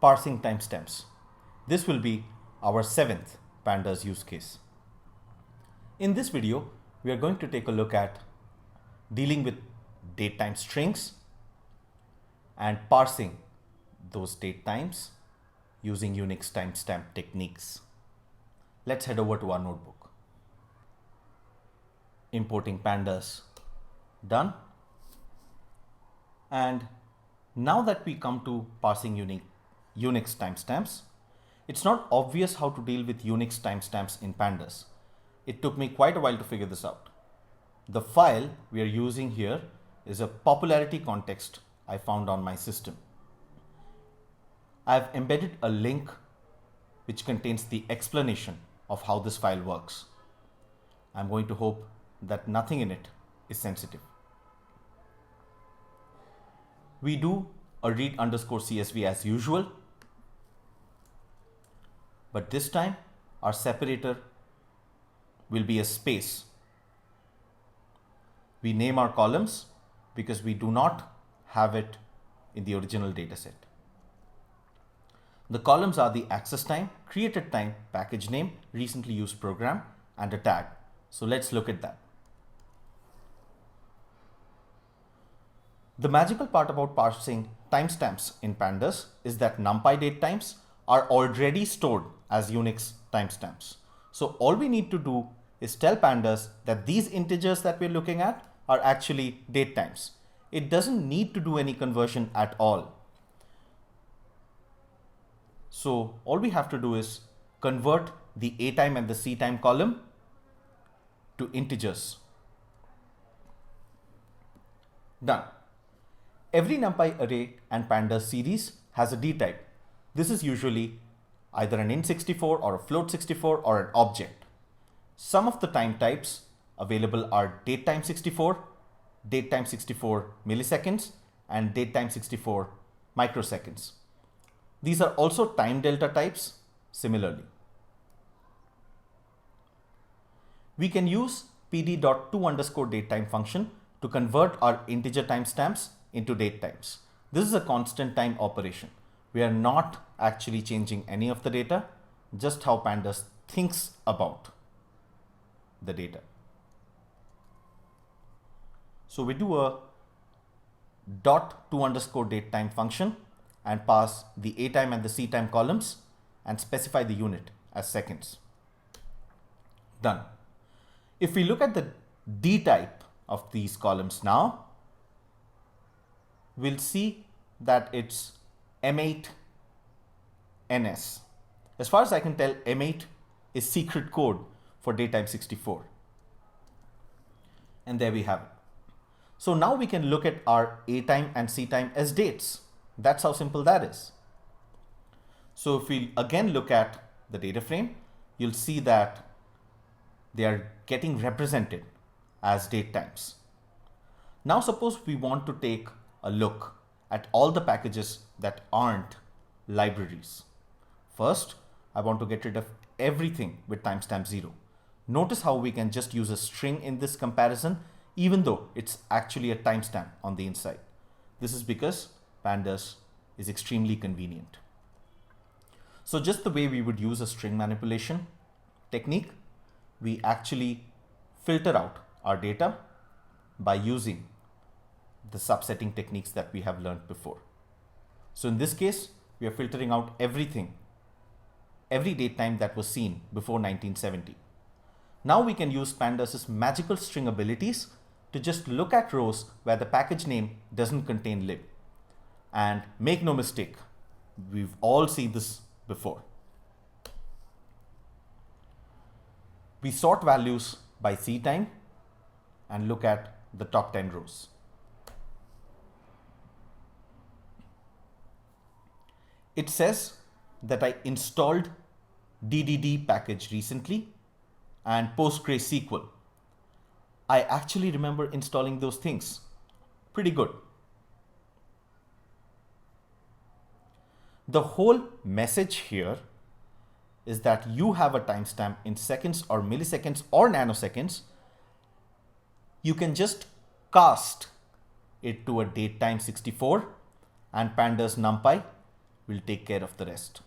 parsing timestamps. This will be our 7th pandas use case. In this video, we are going to take a look at dealing with datetime strings and parsing those date times using Unix timestamp techniques. Let's head over to our notebook. Importing pandas done. And now that we come to parsing Unix timestamps, it's not obvious how to deal with Unix timestamps in pandas. It took me quite a while to figure this out. The file we are using here is a popularity context I found on my system. I've embedded a link which contains the explanation of how this file works. I'm going to hope that nothing in it is sensitive. We do a read underscore CSV as usual, but this time our separator will be a space. We name our columns because we do not have it in the original dataset. The columns are the access time, created time, package name, recently used program, and a tag. So let's look at that. The magical part about parsing timestamps in pandas is that NumPy date times are already stored as Unix timestamps. So all we need to do is tell pandas that these integers that we're looking at are actually date times. It doesn't need to do any conversion at all. So all we have to do is convert the A time and the C time column to integers. Done. Every NumPy array and pandas series has a D type. This is usually either an int64 or a float64 or an object. Some of the time types available are datetime 64, datetime 64 milliseconds, and datetime 64 microseconds. These are also time delta types similarly. We can use pd.to_datetime function to convert our integer timestamps into date times. This is a constant time operation. We are not actually changing any of the data, just how pandas thinks about the data. So we do a .to_datetime function and pass the A time and the C time columns and specify the unit as seconds. Done. If we look at the D type of these columns now, we'll see that it's M8 NS. As far as I can tell, M8 is secret code for datetime 64. And there we have it. So now we can look at our A time and C time as dates. That's how simple that is. So if we again look at the data frame, you'll see that they are getting represented as date times. Now suppose we want to take a look at all the packages that aren't libraries. First, I want to get rid of everything with timestamp 0. Notice how we can just use a string in this comparison, even though it's actually a timestamp on the inside. This is because pandas is extremely convenient. So just the way we would use a string manipulation technique, we actually filter out our data by using the subsetting techniques that we have learned before. So in this case, we are filtering out everything, every date time that was seen before 1970. Now we can use pandas' magical string abilities to just look at rows where the package name doesn't contain lib. And make no mistake, we've all seen this before. We sort values by C time and look at the top 10 rows. It says that I installed DDD package recently and PostgreSQL. I actually remember installing those things. Pretty good. The whole message here is that you have a timestamp in seconds or milliseconds or nanoseconds. You can just cast it to a datetime 64 and pandas NumPy will take care of the rest.